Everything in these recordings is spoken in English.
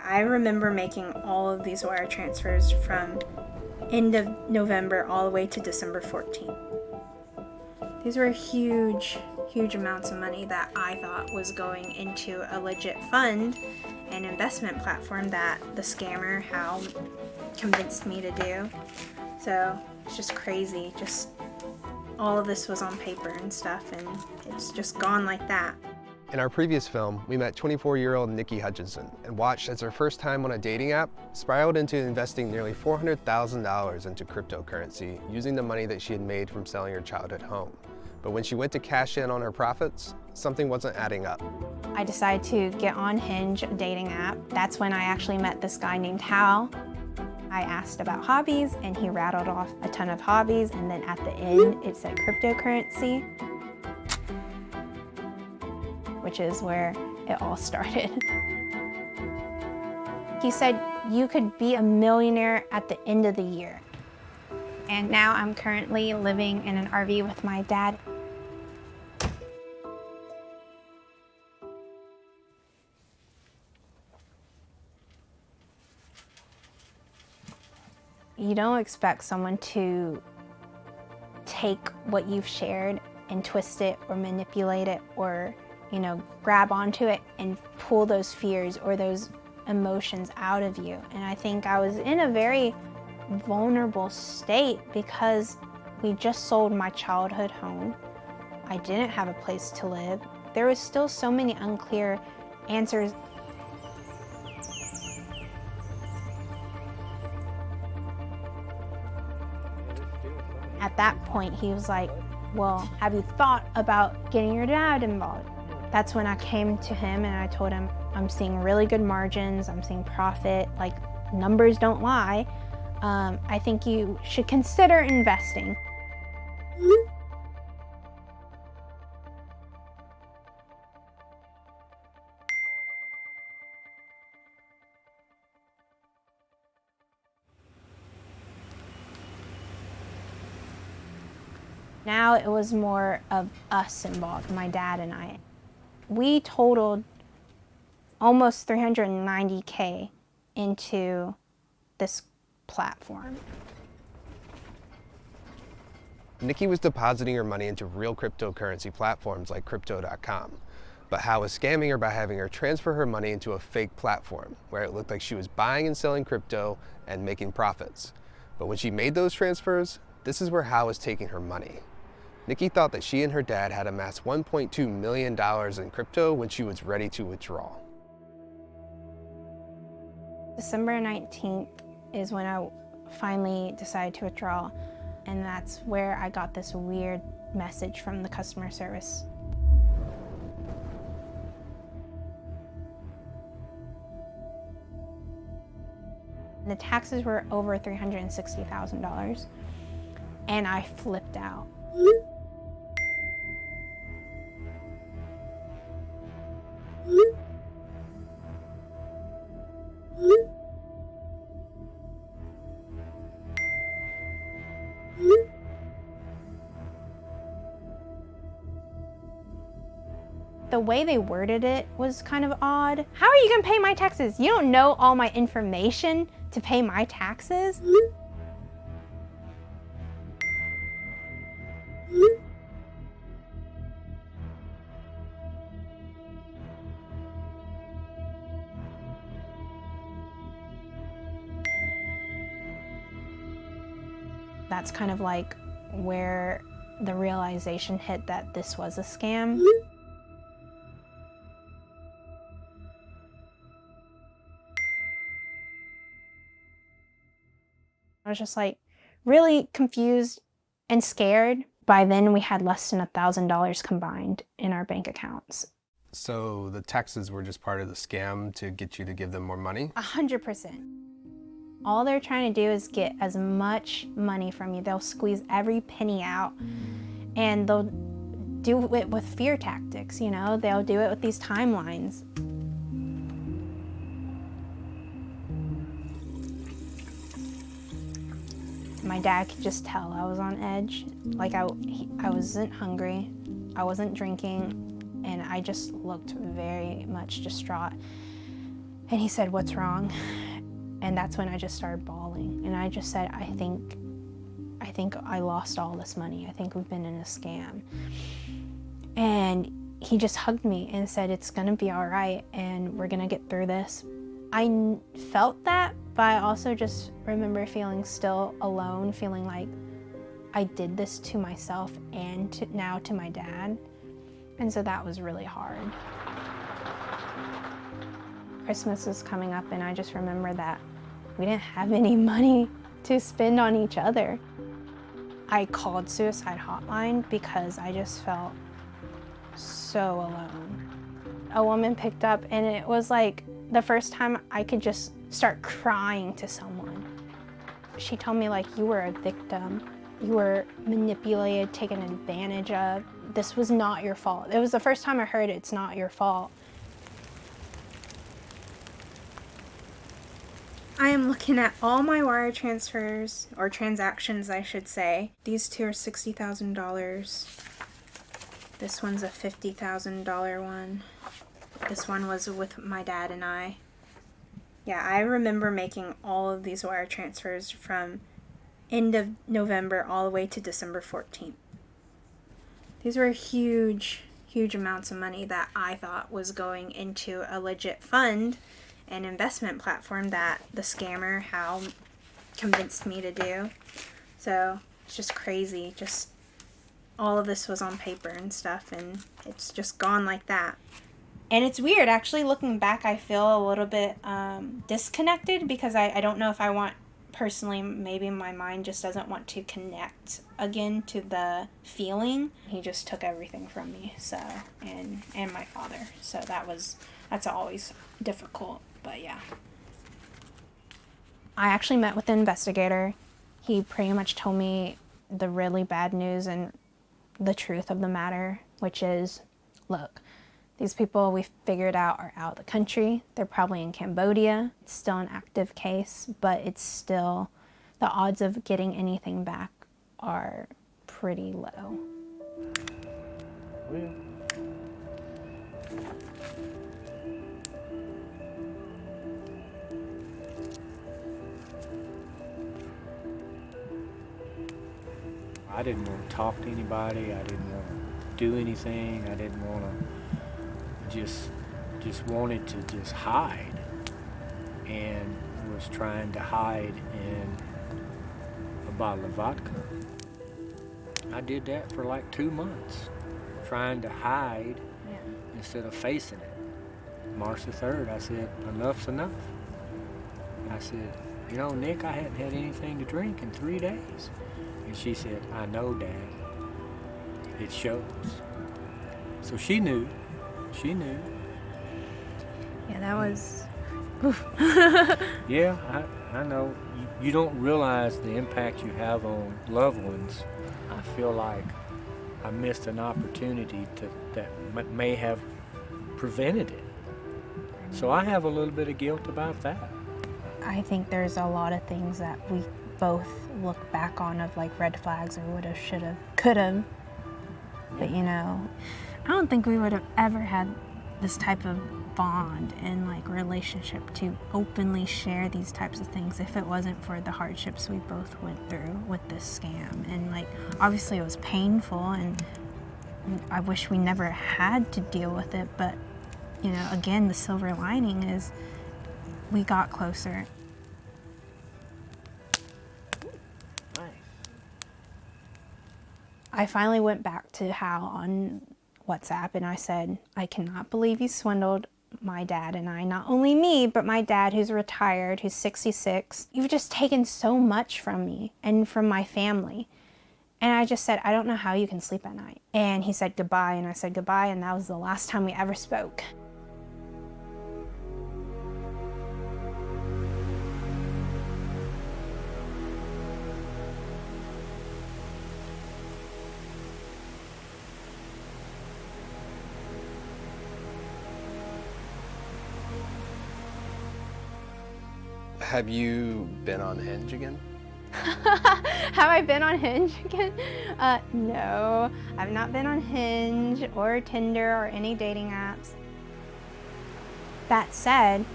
I remember making all of these wire transfers from end of November all the way to December 14th. These were huge, huge amounts of money that I thought was going into a legit fund and investment platform that the scammer, Hal, convinced me to do. So it's just crazy. Just all of this was on paper and stuff, and it's just gone like that. In our previous film, we met 24-year-old Nikki Hutchinson and watched as her first time on a dating app spiraled into investing nearly $400,000 into cryptocurrency using the money that she had made from selling her childhood home. But when she went to cash in on her profits, something wasn't adding up. I decided to get on Hinge, a dating app. That's when I actually met this guy named Hal. I asked about hobbies and he rattled off a ton of hobbies, and then at the end it said cryptocurrency, which is where it all started. He said you could be a millionaire at the end of the year. And now I'm currently living in an RV with my dad. You don't expect someone to take what you've shared and twist it or manipulate it or, you know, grab onto it and pull those fears or those emotions out of you. And I think I was in a very vulnerable state because we just sold my childhood home. I didn't have a place to live. There was still so many unclear answers. At that point, he was like, well, have you thought about getting your dad involved? That's when I came to him and I told him, I'm seeing really good margins, I'm seeing profit, like numbers don't lie. I think you should consider investing. Now it was more of us involved, my dad and I. We totaled almost $390K into this platform. Nikki was depositing her money into real cryptocurrency platforms like crypto.com, but Hal was scamming her by having her transfer her money into a fake platform where it looked like she was buying and selling crypto and making profits. But when she made those transfers, this is where Hal was taking her money. Nikki thought that she and her dad had amassed $1.2 million in crypto when she was ready to withdraw. December 19th is when I finally decided to withdraw, and that's where I got this weird message from the customer service. The taxes were over $360,000, and I flipped out. The way they worded it was kind of odd. How are you gonna pay my taxes? You don't know all my information to pay my taxes? That's kind of like where the realization hit that this was a scam. I was just like really confused and scared. By then we had less than $1,000 combined in our bank accounts. So the taxes were just part of the scam to get you to give them more money? 100%. All they're trying to do is get as much money from you. They'll squeeze every penny out, and they'll do it with fear tactics, you know? They'll do it with these timelines. My dad could just tell I was on edge. Like I wasn't hungry, I wasn't drinking, and I just looked very much distraught. And he said, "What's wrong?" And that's when I just started bawling. And I just said, I think I lost all this money. I think we've been in a scam. And he just hugged me and said, "It's gonna be all right, and we're gonna get through this." I felt that, but I also just remember feeling still alone, feeling like I did this to myself and now to my dad. And so that was really hard. Christmas was coming up, and I just remember that we didn't have any money to spend on each other. I called suicide hotline because I just felt so alone. A woman picked up, and it was like the first time I could just start crying to someone. She told me, like, "You were a victim. You were manipulated, taken advantage of. This was not your fault." It was the first time I heard "it's not your fault." I am looking at all my wire transfers, or transactions I should say. These two are $60,000. This one's a $50,000 one. This one was with my dad and I. Yeah, I remember making all of these wire transfers from end of November all the way to December 14th. These were huge, huge amounts of money that I thought was going into a legit fund and investment platform that the scammer Hal convinced me to do. So it's just crazy. Just all of this was on paper and stuff, and it's just gone like that. And it's weird, actually, looking back, I feel a little bit disconnected because I don't know if I want, personally, maybe my mind just doesn't want to connect again to the feeling. He just took everything from me, so, and my father. So that's always difficult, but yeah. I actually met with the investigator. He pretty much told me the really bad news and the truth of the matter, which is, look, these people we figured out are out of the country. They're probably in Cambodia. It's still an active case, but it's still, the odds of getting anything back are pretty low. Well, I didn't want to talk to anybody. I didn't want to do anything. I didn't want to, just wanted to just hide, and was trying to hide in a bottle of vodka. I did that for like 2 months, trying to hide instead of facing it. March the 3rd, I said, enough's enough. I said, "You know, Nick, I hadn't had anything to drink in 3 days. And she said, "I know, Dad. It shows." So she knew. She knew. Yeah, that was... Yeah, I know. You don't realize the impact you have on loved ones. I feel like I missed an opportunity that may have prevented it. So I have a little bit of guilt about that. I think there's a lot of things that we both look back on of like red flags or would've, should've, could've. But you know, I don't think we would have ever had this type of bond and like relationship to openly share these types of things if it wasn't for the hardships we both went through with this scam. And like, obviously it was painful, and I wish we never had to deal with it, but you know, again, the silver lining is we got closer. Nice. I finally went back to Hal on WhatsApp and I said, "I cannot believe you swindled my dad and I. Not only me, but my dad who's retired, who's 66. You've just taken so much from me and from my family." And I just said, "I don't know how you can sleep at night." And he said goodbye, and I said goodbye, and that was the last time we ever spoke. Have you been on Hinge again? Have I been on Hinge again? No, I've not been on Hinge or Tinder or any dating apps. That said,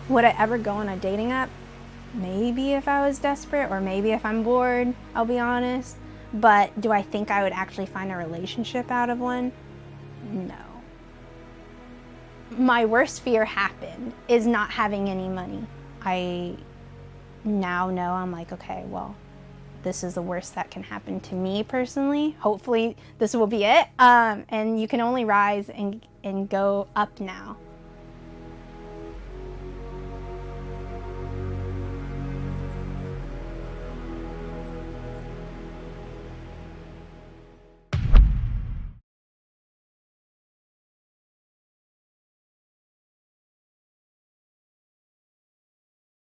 Would I ever go on a dating app? Maybe if I was desperate, or maybe if I'm bored, I'll be honest. But do I think I would actually find a relationship out of one? No. My worst fear happened, is not having any money. I now know, I'm like, okay, well, this is the worst that can happen to me personally. Hopefully this will be it. And you can only rise and go up now.